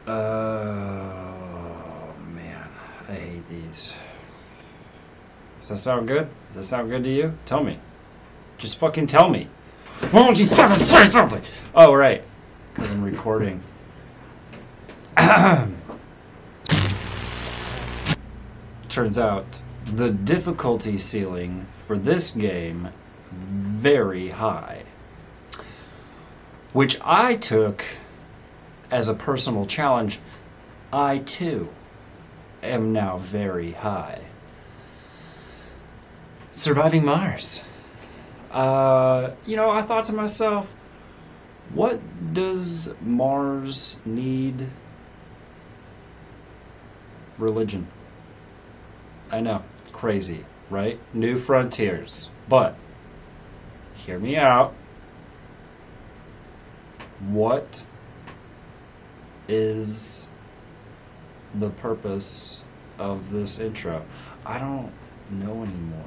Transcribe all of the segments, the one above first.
Oh, man. I hate these. Does that sound good? Does that sound good to you? Tell me. Just fucking tell me. Why don't you fucking say something? Oh, right. Because I'm recording. Turns out the difficulty ceiling for this game very high, which I took as a personal challenge. I too am now very high. Surviving Mars. You know, I thought to myself, what does Mars need? Religion. I know, crazy, right? New frontiers. But, hear me out. What is the purpose of this intro? I don't know anymore.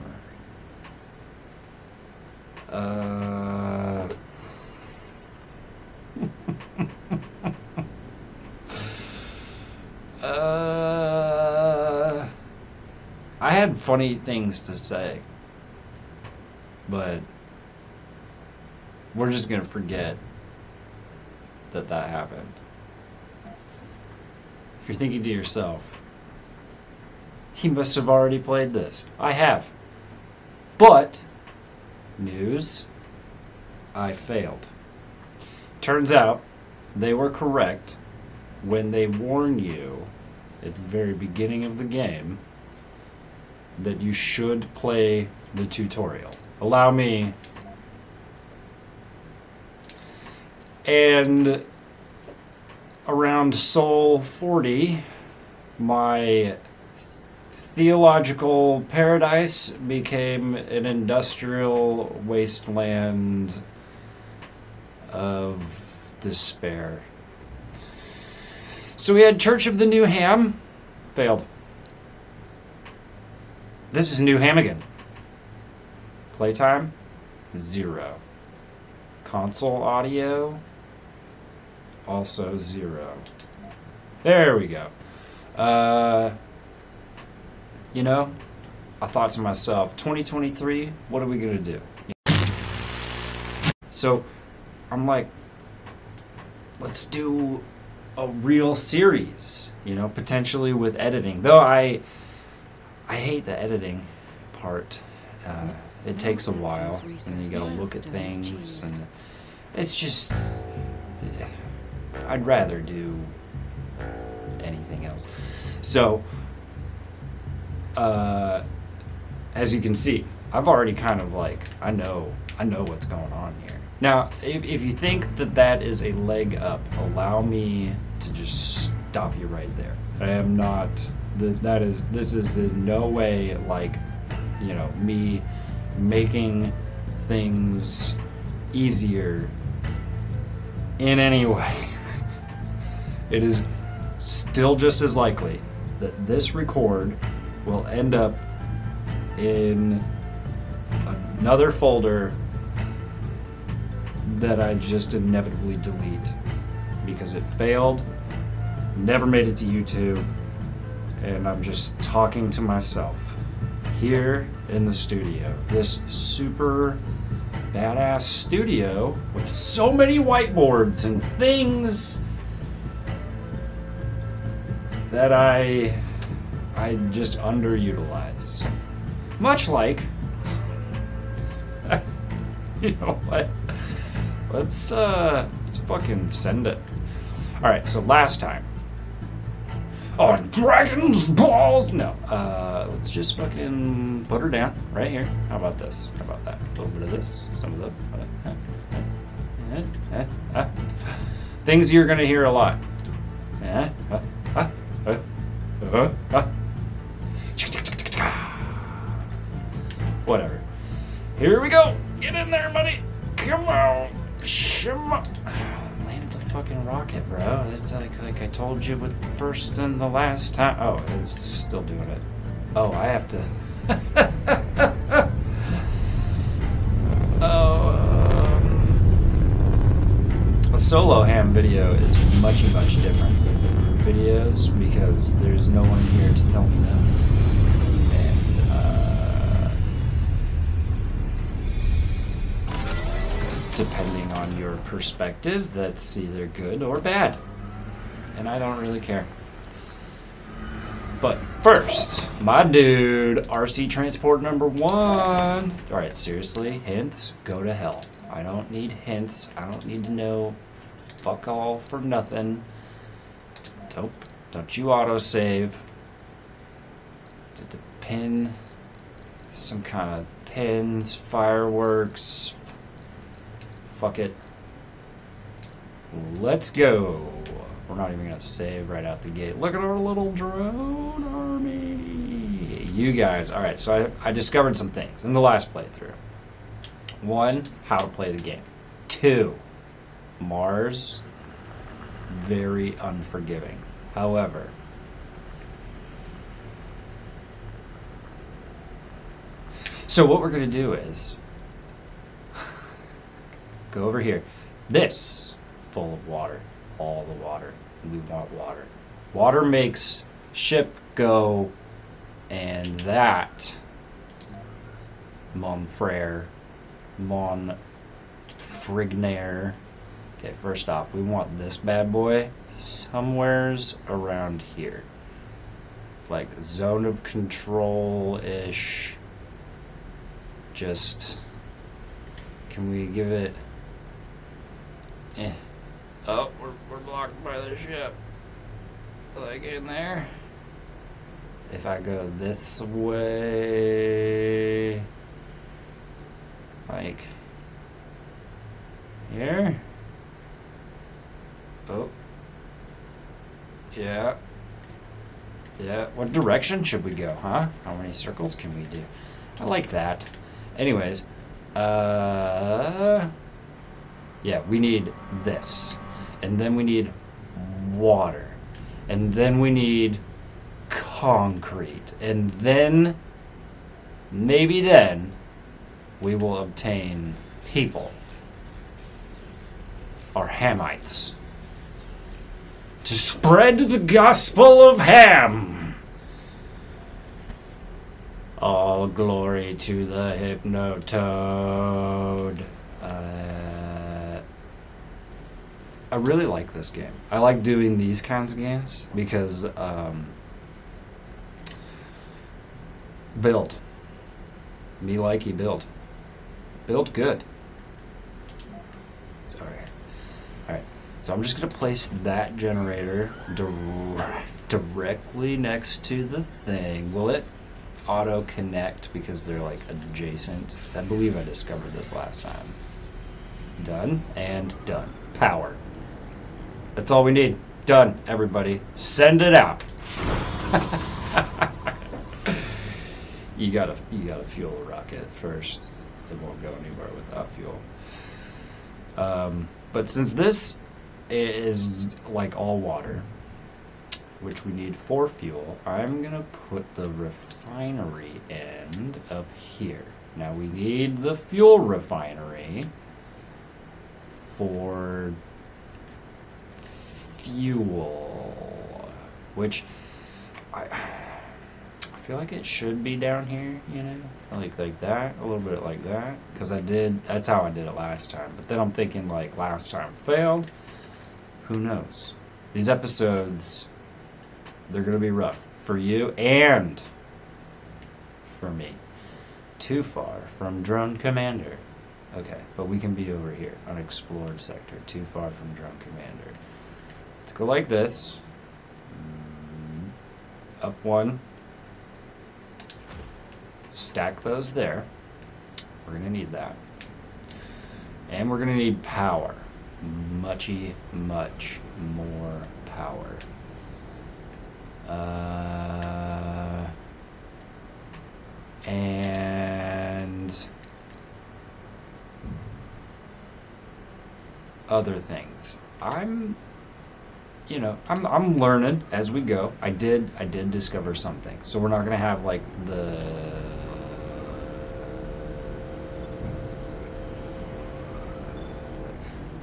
I had funny things to say, but we're just gonna forget that happened. If you're thinking to yourself, he must have already played this. I have. But, news, I failed. Turns out, they were correct when they warn you at the very beginning of the game that you should play the tutorial. Allow me. And around Sol 40, my theological paradise became an industrial wasteland of despair. So we had Church of the Newham. Failed. This is Newhamagain. Playtime? 0. Console audio? Also 0. There we go. You know, I thought to myself, 2023, what are we gonna do? So, I'm like, let's do a real series, you know, potentially with editing. Though I hate the editing part. It takes a while, and then you gotta look at things, and it's just, I'd rather do anything else. So, as you can see, I've already kind of like, I know what's going on here. Now, if you think that is a leg up, allow me to just stop you right there. I am not, this is in no way like, you know, me making things easier in any way. It is still just as likely that this record will end up in another folder that I just inevitably delete because it failed, never made it to YouTube, and I'm just talking to myself here in the studio. This super badass studio with so many whiteboards and things that I just underutilized. Much like, you know what? Let's fucking send it. All right, so last time on Dragon's Balls. No, let's just fucking put her down right here. How about this? How about that? A little bit of this, some of the things you're gonna hear a lot. Whatever. Here we go. Get in there, buddy. Come on. Come on. Landed the fucking rocket, bro. That's like I told you with the first and the last time. Oh, it's still doing it. Oh, I have to. A solo ham video is much different. videos because there's no one here to tell me no. And depending on your perspective, that's either good or bad. And I don't really care. But first, my dude, RC Transport number 1. Alright, seriously, hints, go to hell. I don't need hints. I don't need to know fuck all for nothing. Don't you autosave. Did the pin, some kind of pins, fireworks. Fuck it. Let's go. We're not even gonna save right out the gate. Look at our little drone army. You guys, all right, so I discovered some things in the last playthrough. 1, how to play the game. 2, Mars, very unforgiving. However, so what we're gonna do is go over here. This full of water, all the water. We want water. Water makes ship go, and that mon frere, mon frignaire. Okay, first off, we want this bad boy somewheres around here. Like zone of control-ish. Just, can we give it, oh, we're blocked by the ship. Like in there. If I go this way, like here. Oh. Yeah. Yeah. What direction should we go, huh? How many circles can we do? I like that. Anyways, yeah, we need this. And then we need water. And then we need concrete. And then, maybe then, we will obtain people. Or Hamites. To spread the gospel of Ham. All glory to the Hypnotoad. I really like this game. I like doing these kinds of games because build. Me likey build. Build good. Sorry. Alright, so I'm just going to place that generator directly next to the thing. Will it auto connect because they're like adjacent? I believe I discovered this last time. Done and done. Power. That's all we need. Done, everybody. Send it out. You gotta fuel a rocket first. It won't go anywhere without fuel. But since this is like all water, which we need for fuel, I'm gonna put the refinery end up here. Now we need the fuel refinery for fuel, which I feel like it should be down here, you know, like that, a little bit like that, because that's how I did it last time. But then I'm thinking like last time failed. Who knows? These episodes, they're gonna be rough for you and for me. Too far from Drone Commander. Okay, but we can be over here, unexplored sector. Too far from Drone Commander. Let's go like this. Up one. Stack those there. We're gonna need that. And we're gonna need power. Much more power. And other things. I'm learning as we go. I did discover something. So we're not gonna have like the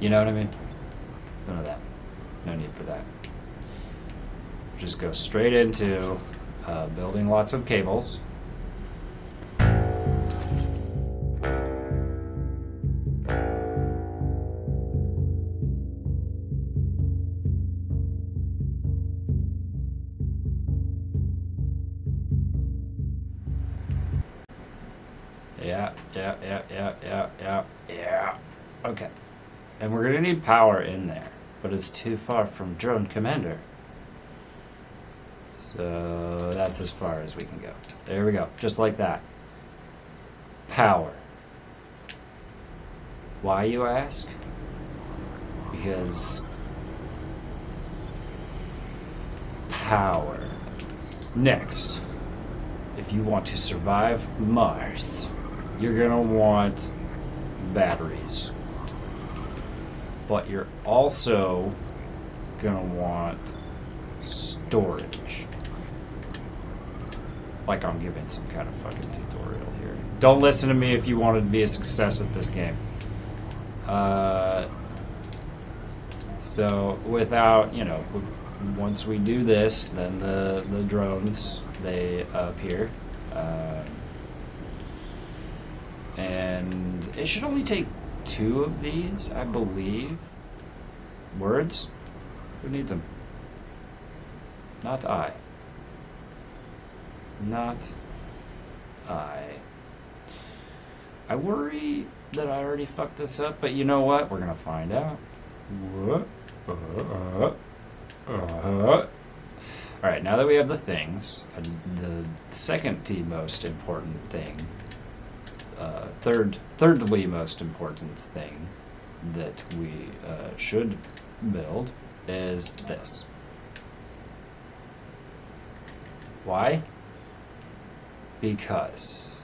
you know what I mean? None of that. No need for that. just go straight into building lots of cables. Yeah. Okay. And we're gonna need power in there, but it's too far from Drone Commander. So that's as far as we can go. There we go. Just like that. Power. Why, you ask? Because power. Next, if you want to survive Mars, you're gonna want batteries. But you're also gonna want storage. Like I'm giving some kind of fucking tutorial here. Don't listen to me if you wanted to be a success at this game. So without, you know, once we do this, then the drones, they appear. And it should only take 2 of these, I believe. Words? Who needs them? Not I. Not I. I worry that I already fucked this up, but you know what? We're gonna find out. What? Alright, now that we have the things, the second most important thing, thirdly most important thing that we should build is this. Why? Because.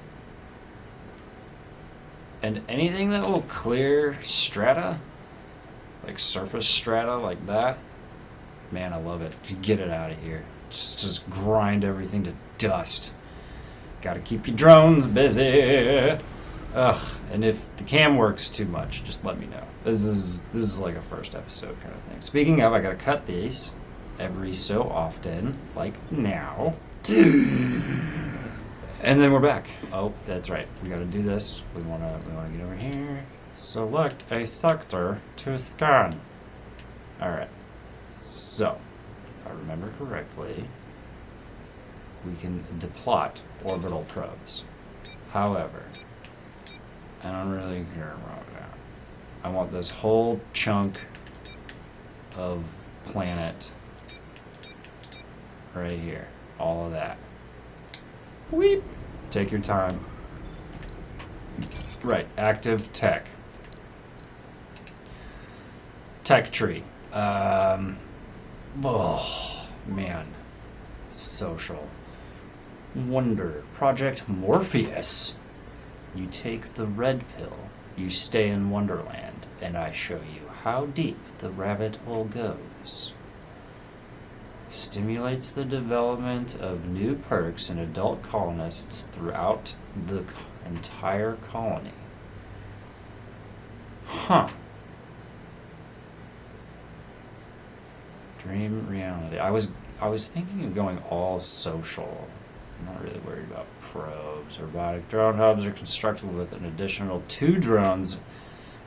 And anything that will clear strata, like surface strata like that, man, I love it. Just get it out of here. Just grind everything to dust. Gotta keep your drones busy. Ugh, and if the cam works too much, just let me know. This is like a first episode kind of thing. Speaking of, I gotta cut these every so often, like now. And then we're back. Oh, that's right. We gotta do this. We wanna get over here. Select a sector to scan. Alright. So, if I remember correctly, we can deplot orbital probes. However, I don't really care about that. I want this whole chunk of planet right here. All of that. Weep. Take your time. Right, active tech. Tech tree. Oh, man. Social. Wonder. Project Morpheus. You take the red pill, you stay in Wonderland, and I show you how deep the rabbit hole goes. Stimulates the development of new perks in adult colonists throughout the entire colony. Huh. Dream reality. I was thinking of going all social. I'm not really worried about probes. Robotic drone hubs are constructed with an additional 2 drones,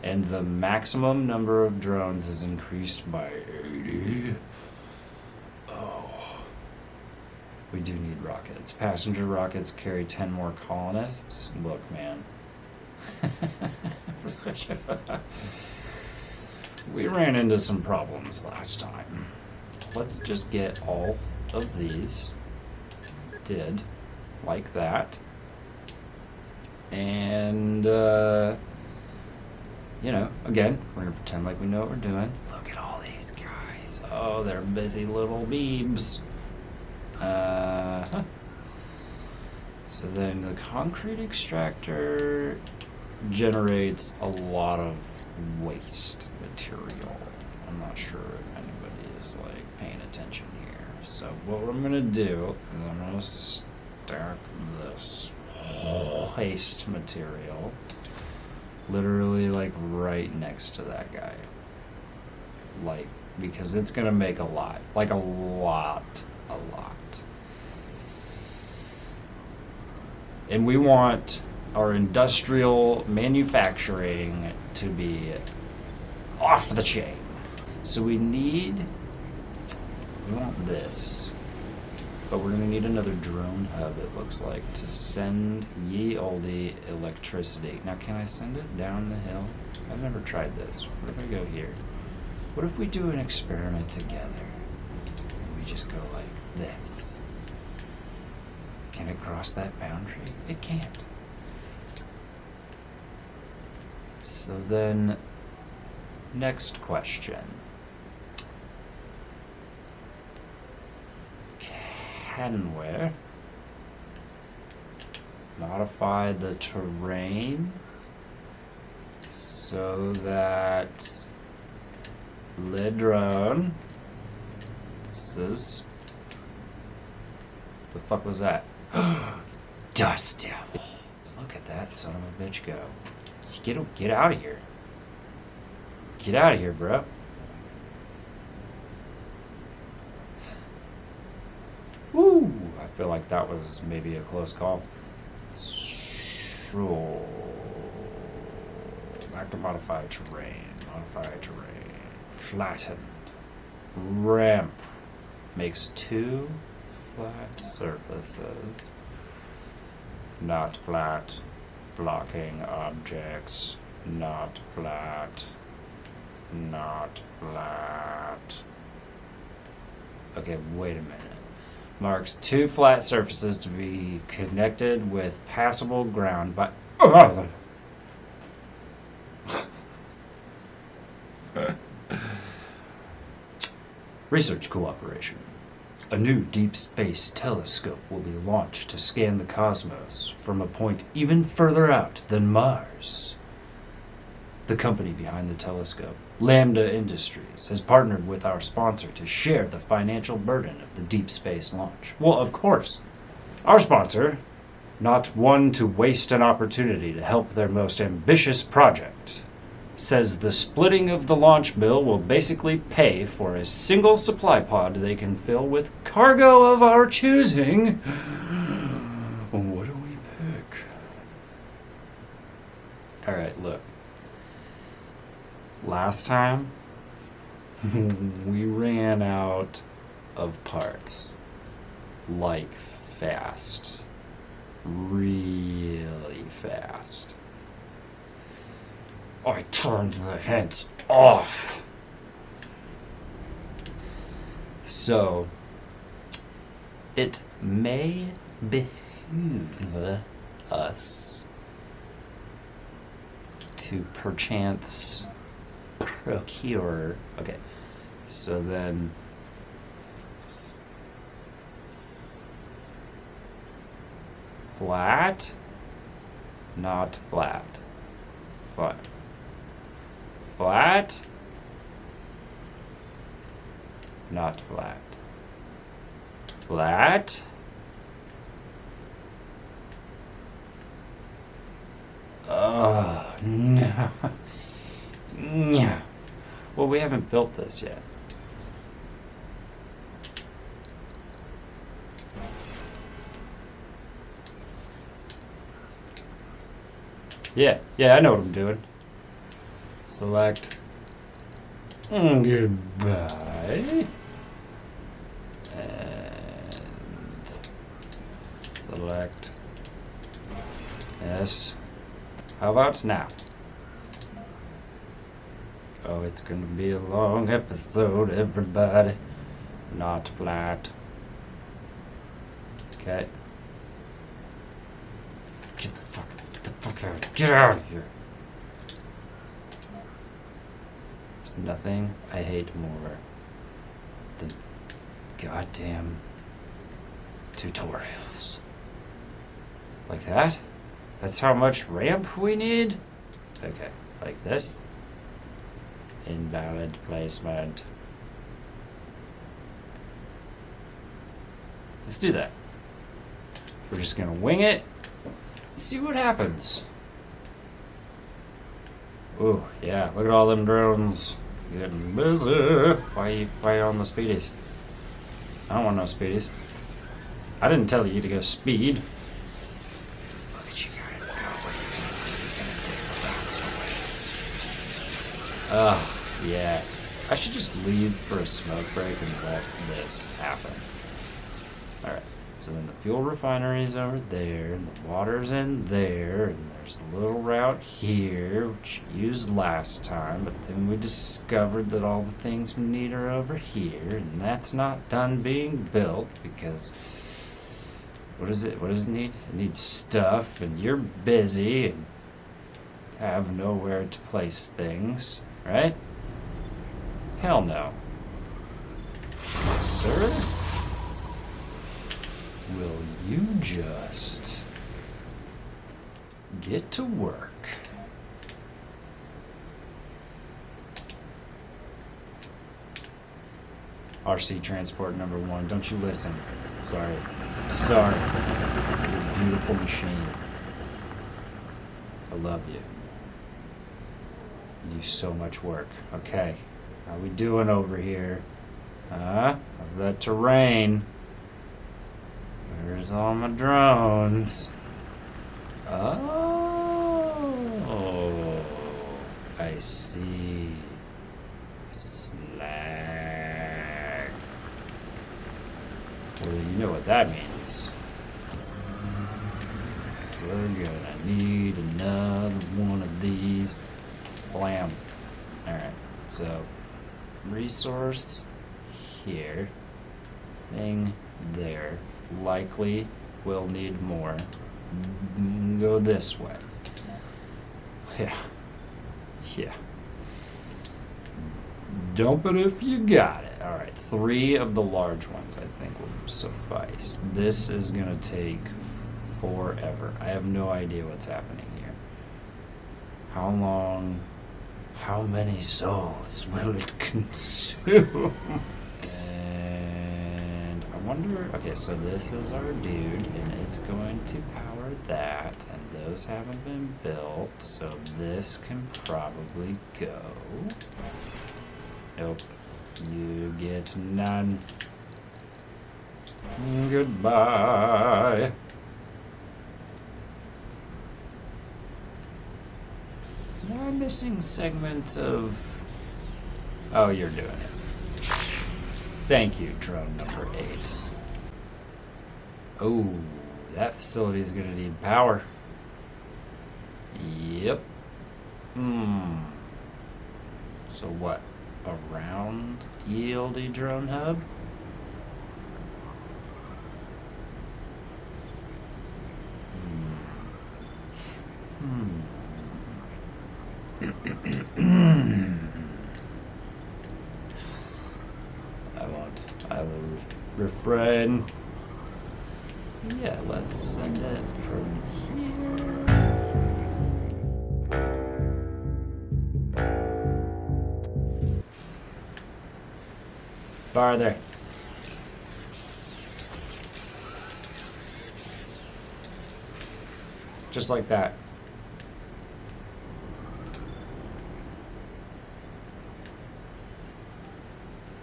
and the maximum number of drones is increased by 80. Oh. We do need rockets. Passenger rockets carry 10 more colonists. Look, man. We ran into some problems last time. Let's just get all of these did like that, and you know, again, we're gonna pretend like we know what we're doing. Look at all these guys. Oh, they're busy little beebs. So then the concrete extractor generates a lot of waste material. I'm not sure if anybody is like paying attention here. So what I'm gonna do is I'm gonna stack this waste material literally like right next to that guy. Like, because it's gonna make a lot. Like a lot a lot. And we want our industrial manufacturing to be off the chain. So we want this, but we're gonna need another drone hub, it looks like, to send ye olde electricity. Now, can I send it down the hill? I've never tried this. What if I go here? What if we do an experiment together? And we just go like this. Can it cross that boundary? It can't. So then, next question. Can we modify the terrain so that the drone says, the fuck was that? Dust devil. Look at that son of a bitch go. Get out of here. Get out of here, bro. Woo! I feel like that was maybe a close call. So, back to modify terrain. Modify terrain. Flattened. Ramp. Makes 2 flat surfaces. Not flat. Blocking objects. Not flat. Not flat. Okay, wait a minute. Marks 2 flat surfaces to be connected with passable ground by... Research cooperation. A new deep space telescope will be launched to scan the cosmos from a point even further out than Mars. The company behind the telescope, Lambda Industries, has partnered with our sponsor to share the financial burden of the deep space launch. Well, of course. Our sponsor, not one to waste an opportunity to help their most ambitious project, says the splitting of the launch bill will basically pay for a single supply pod they can fill with cargo of our choosing. What do we pick? Alright, look. Last time, we ran out of parts. Like, fast. Really fast. I turned the heads off. So, it may behoove us to perchance procure. Okay, so then flat, not flat, flat, flat, not flat, flat, no. Yeah. Well, we haven't built this yet. Yeah, I know what I'm doing. Select. Goodbye. And select. Yes. How about now? Oh, it's gonna be a long episode, everybody. Not flat. Okay. Get the fuck out. Get out of here. There's nothing I hate more than goddamn tutorials. Like that? That's how much ramp we need? Okay, like this. Invalid placement. Let's do that. We're just gonna wing it. See what happens. Ooh, yeah, look at all them drones getting busy. Why you on the speedies? I don't want no speedies. I didn't tell you to go speed. Look at you guys going. Oh, yeah. I should just leave for a smoke break and let this happen. Alright, so then the fuel refinery is over there, and the water's in there, and there's a little route here, which you used last time, but then we discovered that all the things we need are over here, and that's not done being built, because... What does it need? It needs stuff, and you're busy, and have nowhere to place things, right? Hell no. Sir? Will you just get to work? RC transport number 1, don't you listen. Sorry. Sorry. You're a beautiful machine. I love you. You do so much work. Okay. How we doing over here? Huh? How's that terrain? Where's all my drones? Oh, I see. Slag. Well, you know what that means. We're gonna need another one of these. Blam. Alright, so resource here. Thing there. Likely will need more. Go this way. Yeah. Yeah. Dump it if you got it. Alright, 3 of the large ones I think will suffice. This is gonna take forever. I have no idea what's happening here. How long? How many souls will it consume? And I wonder, okay, so this is our dude, and it's going to power that, and those haven't been built, so this can probably go. Nope. You get none. Goodbye. Am I missing segment of... Oh, you're doing it. Thank you, drone number 8. Oh, that facility is going to need power. Yep. So what? Around ELD drone hub? I will refrain. So yeah, let's send it from here. Farther. Just like that.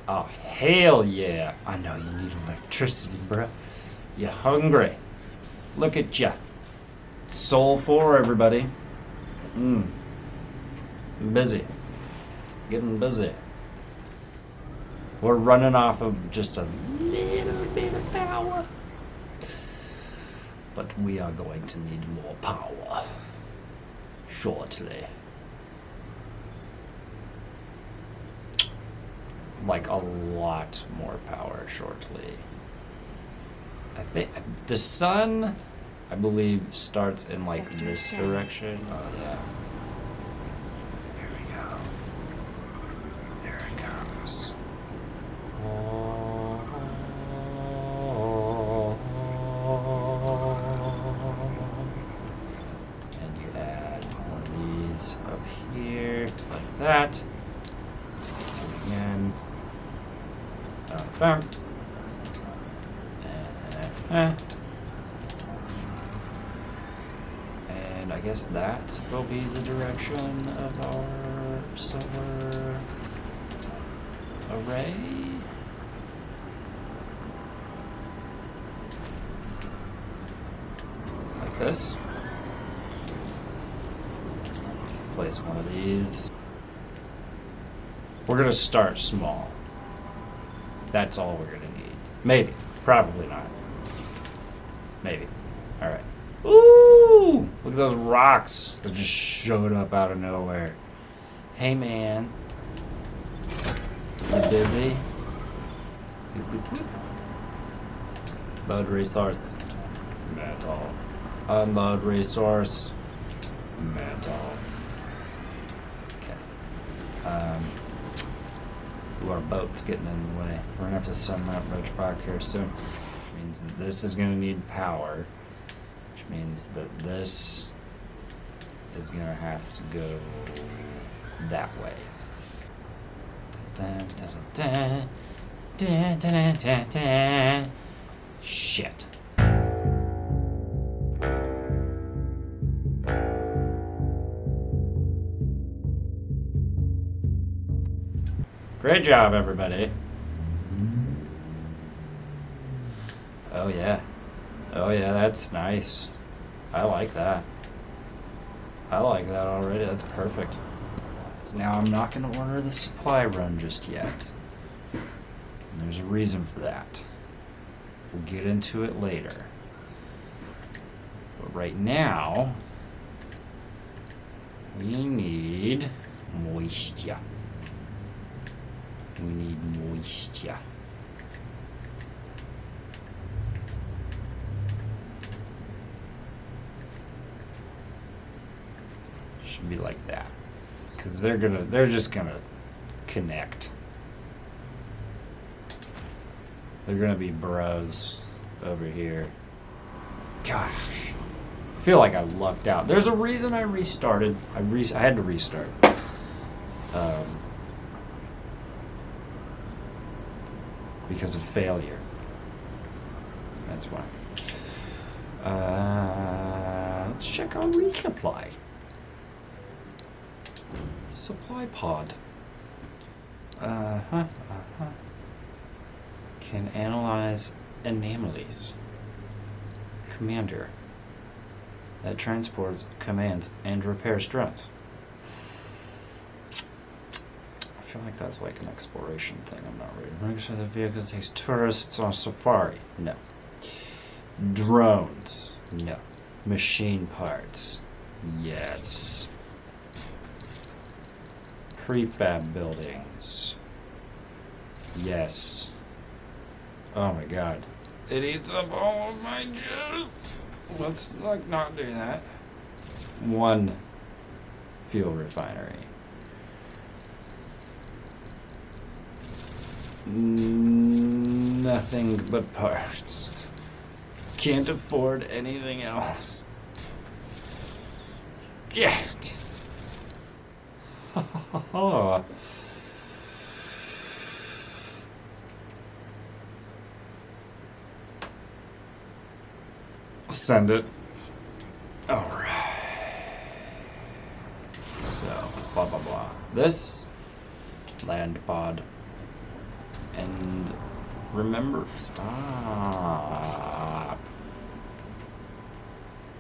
Oh, hell yeah. I know you need electricity, bruh. You hungry? Look at ya. Soul 4, everybody. Busy. Getting busy. We're running off of just a little bit of power. But we are going to need more power. Shortly. Like a lot more power shortly. I think the sun, I believe, starts in like Sector this 10. Direction. Oh yeah. Here we go. There it comes. And you add one of these up here, like that. Again. Bam. And I guess that will be the direction of our solar array. this. Place one of these. We're gonna start small. That's all we're gonna need. Maybe. Probably not. Maybe. Alright. Ooh! Look at those rocks that just showed up out of nowhere. Hey, man. You busy? Load resource. Metal. Unload resource. Metal. Okay. Ooh, our boat's getting in the way. We're gonna have to send that boat back here soon. Which means that this is gonna need power. Which means that this is gonna have to go that way. Dun, dun, dun, dun, dun, dun, dun. Shit. Great job, everybody. Oh, yeah. Oh, yeah, that's nice. I like that. I like that already. That's perfect. So now I'm not going to order the supply run just yet. And there's a reason for that. We'll get into it later. But right now, we need moisture. We need moisture. Should be like that. Because they're just gonna connect. They're gonna be bros over here. Gosh. I feel like I lucked out. There's a reason I restarted. I had to restart. Because of failure. That's why. Let's check on resupply. Supply pod. Can analyze anomalies. Commander. That transports, commands, and repairs drones. I feel like that's like an exploration thing. I'm not ready. Make sure the vehicle takes tourists on safari. No. Drones. No. Machine parts. Yes. Prefab buildings. Yes. Oh my god. It eats up all of my juice. Let's like not do that. One fuel refinery. Nothing but parts. Can't afford anything else. Get. Send it. Alright. So, blah blah blah. This land pod. And remember, stop.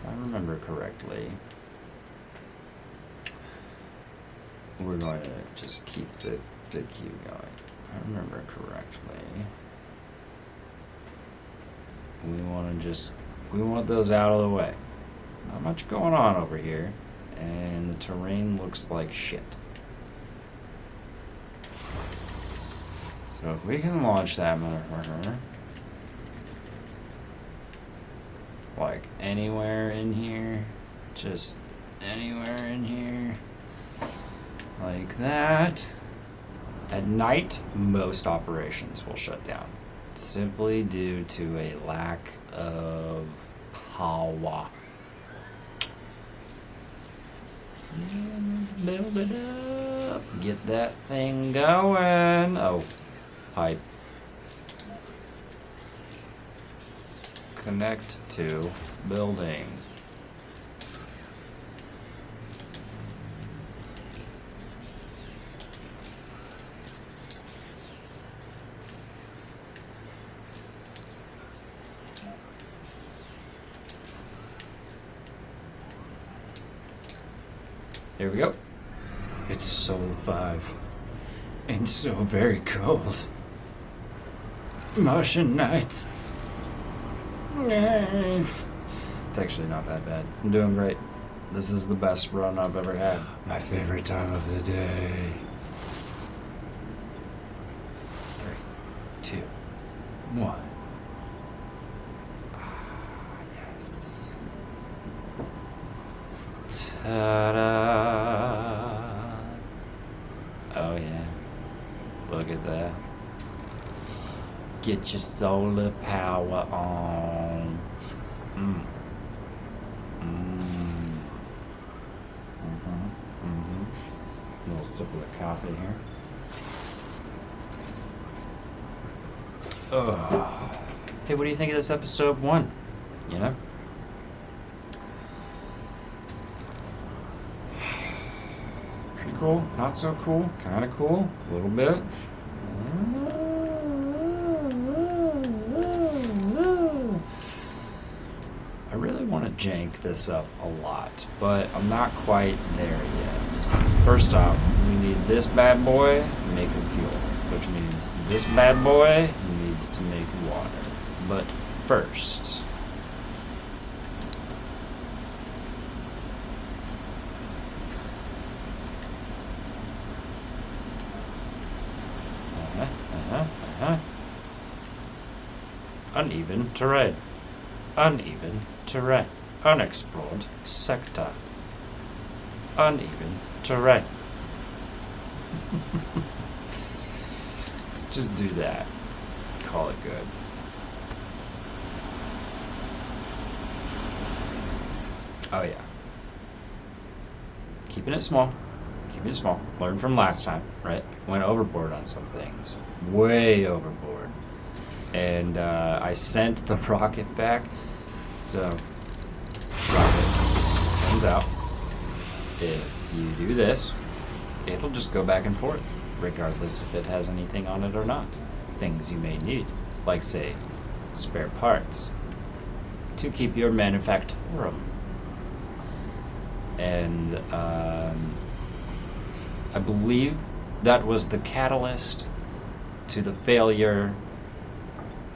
If I remember correctly, we're going to just keep the queue going. If I remember correctly, we want those out of the way. Not much going on over here, and the terrain looks like shit. So if we can launch that motherfucker, like anywhere in here, just anywhere in here, like that. At night, most operations will shut down, simply due to a lack of power. Build it up, get that thing going. Oh. Pipe. Connect to building. Here we go. It's Sol 5. And so very cold. Martian nights. It's actually not that bad. I'm doing great. This is the best run I've ever had. My favorite time of the day. 3, 2, 1. Yes. Ta-da! Oh yeah. Look at that. Get your solar power on. A little sip of the coffee here. Hey, what do you think of this episode 1? You know? Pretty cool, not so cool, kind of cool, a little bit. I really want to jank this up a lot, but I'm not quite there yet. First off, we need this bad boy making fuel, which means this bad boy needs to make water. But first, uneven terrain, uneven terrain, unexplored sector, uneven terrain. Let's just do that. Call it good. Oh yeah. Keeping it small. Keeping it small. Learn from last time, right? Went overboard on some things. Way overboard. And I sent the rocket back. So, rocket comes out. If you do this, it'll just go back and forth, regardless if it has anything on it or not. Things you may need, like say, spare parts, to keep your manufactorum. And I believe that was the catalyst to the failure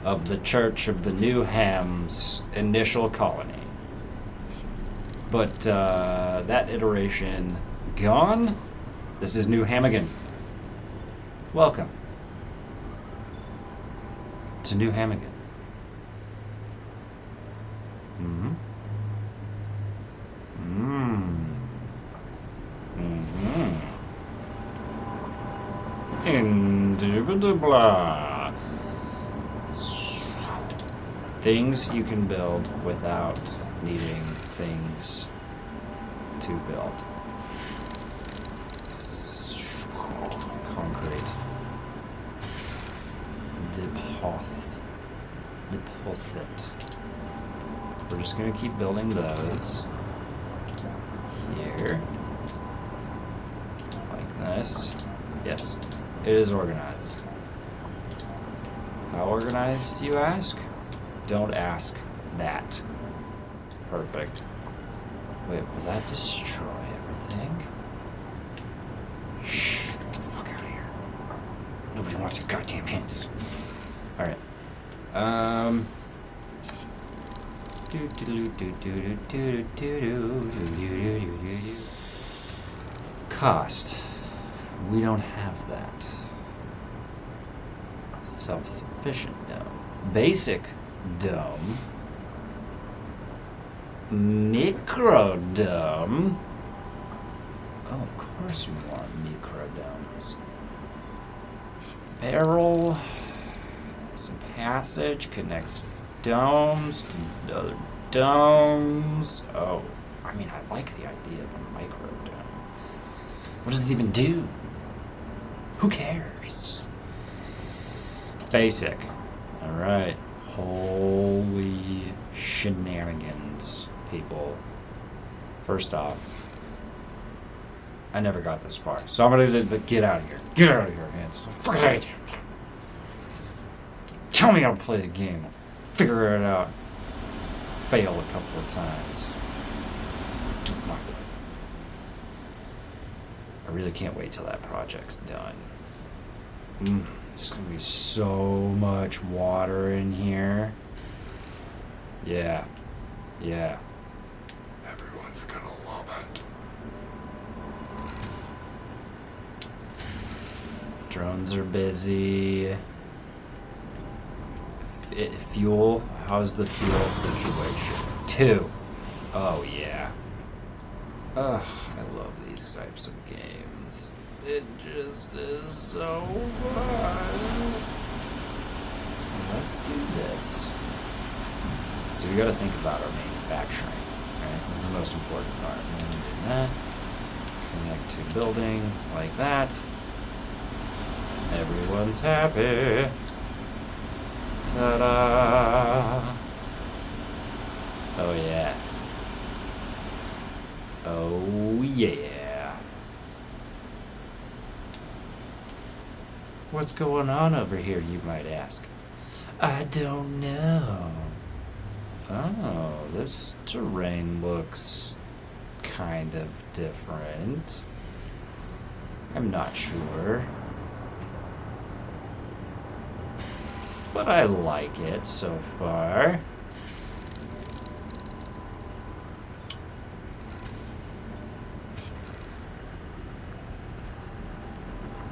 of the Church of the Newham's initial colony. But that iteration gone. This is Newhamagain. Welcome to Newhamagain. Indubitably. Things you can build without needing things to build. Concrete. Deposit. We're just gonna keep building those. Here. Like this. Yes. It is organized. How organized, you ask? Don't ask that. Perfect. Wait, will that destroy everything? Shh, get the fuck out of here. Nobody wants your goddamn hints. Alright. Cost. We don't have that. Self-sufficient dome. Basic dome. Micro dome. Oh, of course we want micro domes. Barrel. Some passage connects domes to other domes. Oh, I mean, I like the idea of a micro dome. What does it even do? Who cares? Basic. Alright. Holy shenanigans, people. First off, I never got this far. So I'm gonna get out of here. Get out of here, hands. Tell me how to play the game. I'll figure it out. Fail a couple of times. Do my way. I really can't wait till that project's done. There's gonna be so much water in here. Yeah. Yeah. Everyone's gonna love it. Drones are busy. Fuel. How's the fuel situation? 2. Oh, yeah. Ugh, I love these types of games. It just is so fun. Let's do this. So we gotta think about our manufacturing, right? This is the most important part. We're gonna do that. Connect to building like that. Everyone's happy. Ta-da! Oh yeah. Oh yeah. What's going on over here, you might ask? I don't know. Oh, this terrain looks kind of different. I'm not sure. But I like it so far.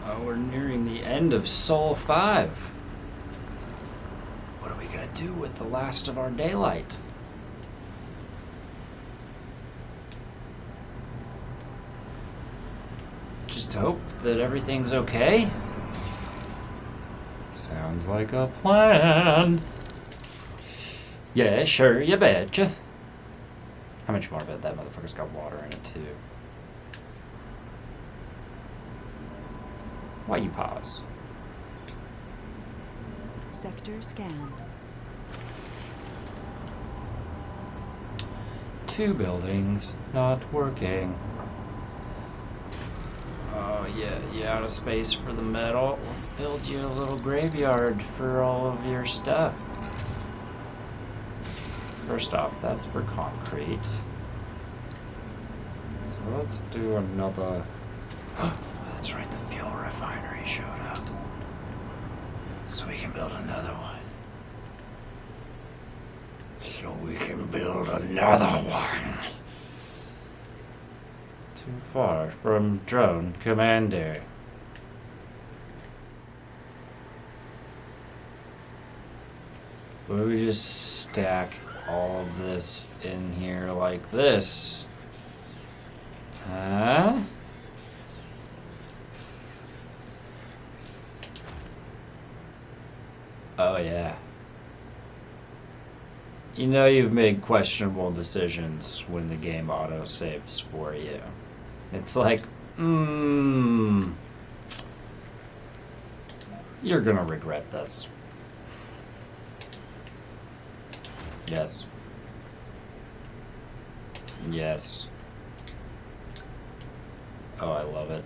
Oh, we're nearing the end of Sol 5. What are we gonna do with the last of our daylight? Just hope that everything's okay. Sounds like a plan. Yeah, sure, you betcha. How much more about that motherfucker's got water in it, too? Why you pause? Sector scanned. 2 buildings not working. Oh, yeah, you out of space for the metal? Let's build you a little graveyard for all of your stuff. First off, that's for concrete. So let's do another... Oh, that's right, the fuel refinery showed up. So we can build another one. Too far from drone commander. Would we just stack all of this in here like this? Huh? Oh yeah. You know you've made questionable decisions when the game autosaves for you. It's like, you're gonna regret this. Yes. Yes. Oh, I love it.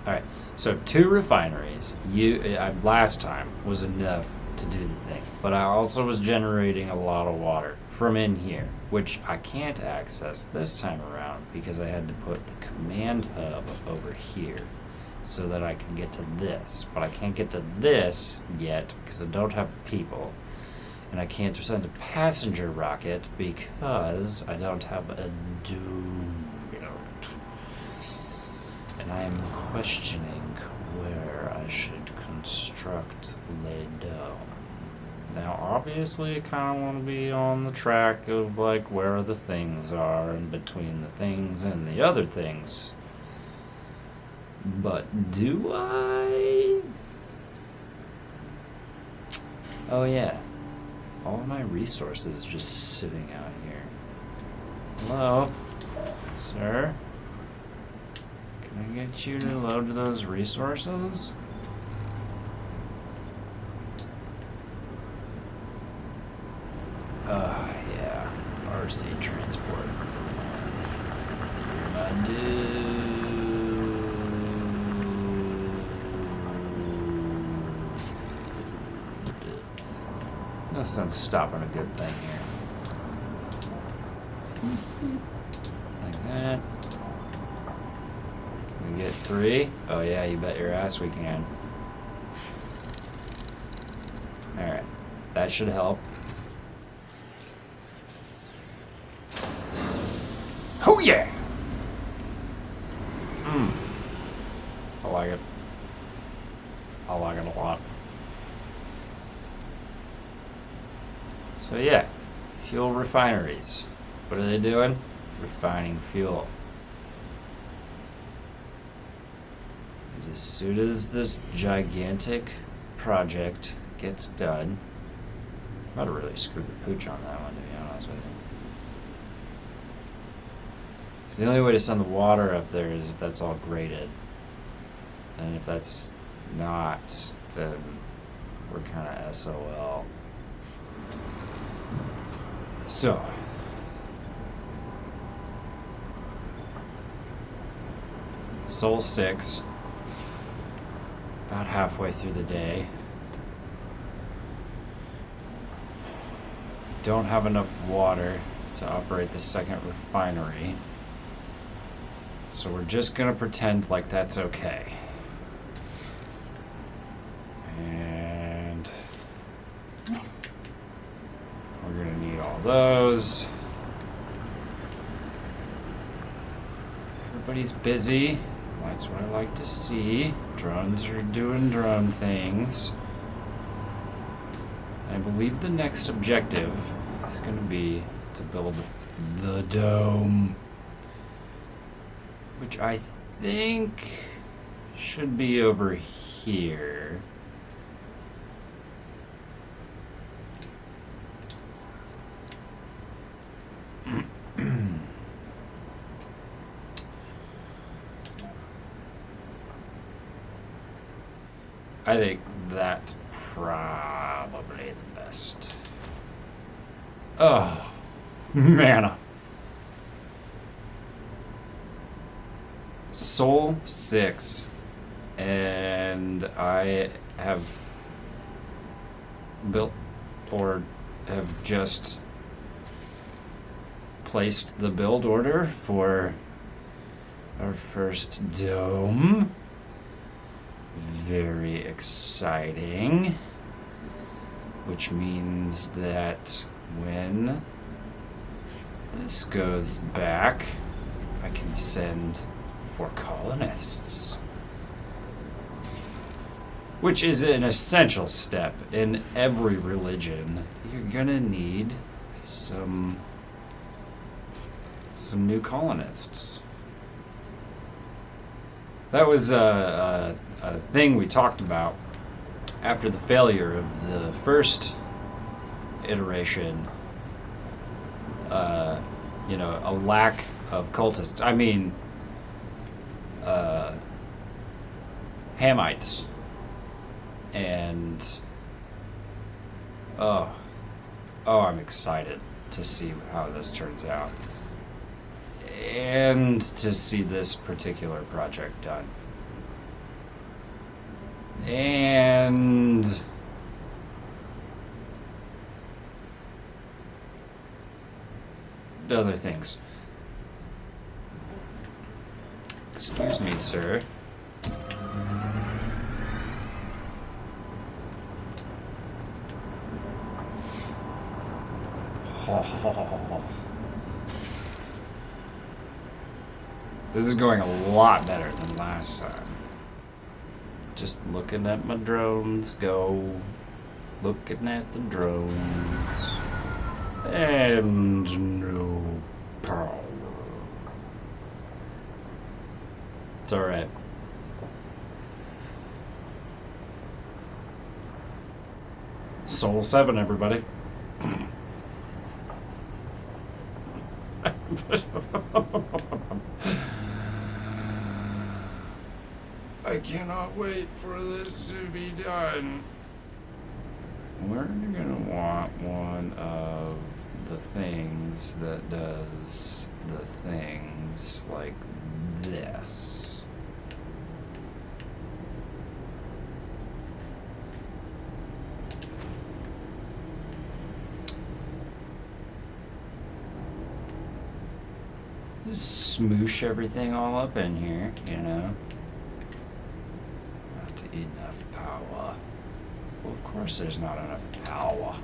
Alright, so 2 refineries. Last time was enough to do the thing, but I also was generating a lot of water from in here, which I can't access this time around because I had to put the command hub over here so that I can get to this. But I can't get to this yet because I don't have people. And I can't send a passenger rocket because I don't have a doom build. And I am questioning where I should construct the dome. Now, obviously, I kind of want to be on the track of, like, where the things are and between the things and the other things. But do I? Oh, yeah. All of my resources just sitting out here. Hello? Sir? Can I get you to load those resources? Yeah. RC transport. You're my dude. No sense stopping a good thing here. that. We get 3. Oh yeah, you bet your ass we can. Alright. That should help. Oh yeah! I like it. I like it a lot. So yeah, fuel refineries. What are they doing? Refining fuel. And as soon as this gigantic project gets done, I'm about to really screw the pooch on that one, to be honest with you. 'Cause the only way to send the water up there is if that's all graded. And if that's not, then we're kind of SOL. So, Sol 6, about halfway through the day. Don't have enough water to operate the second refinery. So we're just gonna pretend like that's okay. And we're gonna need all those. Everybody's busy. That's what I like to see. Drones are doing drone things. I believe the next objective is going to be to build the dome, which I think should be over here. I think that's probably the best. Oh, mana. Sol 6. And I have built or have just placed the build order for our first dome. Very exciting, which means that when this goes back, I can send 4 colonists, which is an essential step in every religion. You're gonna need some new colonists. That was a thing we talked about after the failure of the first iteration. You know, a lack of cultists. I mean, Hamites. And, oh, I'm excited to see how this turns out. And to see this particular project done. And other things. Excuse me, sir. This is going a lot better than last time. Just looking at my drones go. Looking at the drones. And no power. It's alright. Sol 7, everybody. I cannot wait for this to be done. We're gonna want one of the things that does the things like this. smoosh everything all up in here, you know. Not enough power. Well, of course there's not enough power.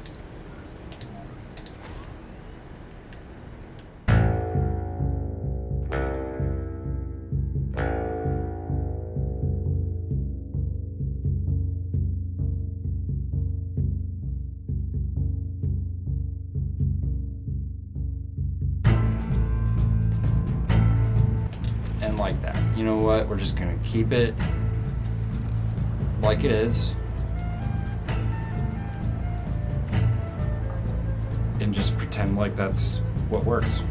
Like that. You know what? We're just gonna keep it like it is and just pretend like that's what works.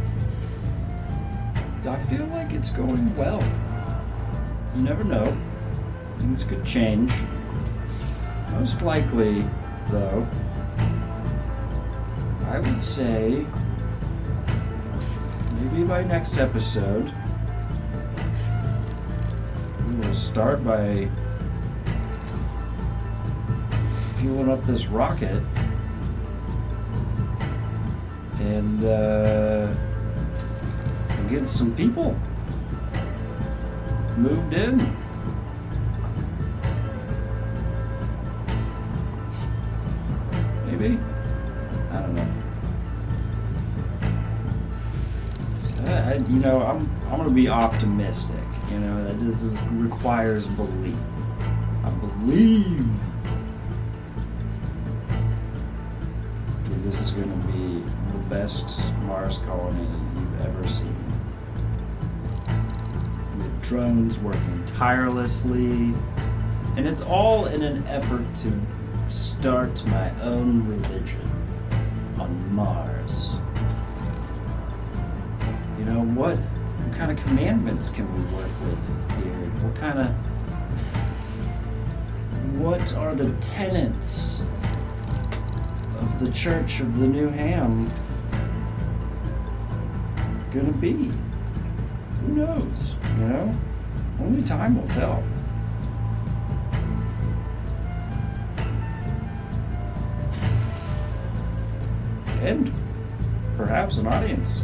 I feel like it's going well. You never know. Things could change. Most likely, though, I would say maybe by next episode we'll start by fueling up this rocket and get some people moved in. Maybe? I don't know. So you know, I'm gonna be optimistic. You know, that just requires belief. I believe that this is going to be the best Mars colony you've ever seen. With drones working tirelessly, and it's all in an effort to start my own religion on Mars. You know, what kind of commandments can we work with here? What are the tenets of the Church of the New Ham gonna be? Who knows, you know? Only time will tell. And perhaps an audience.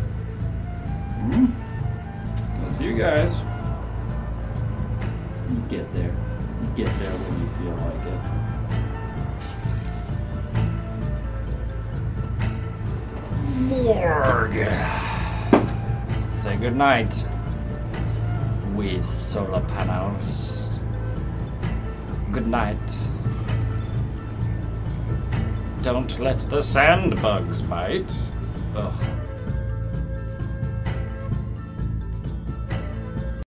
That's you guys. You get there. You get there when you feel like it. Morg. Say goodnight. We solar panels. Good night. Don't let the sand bugs bite. Ugh.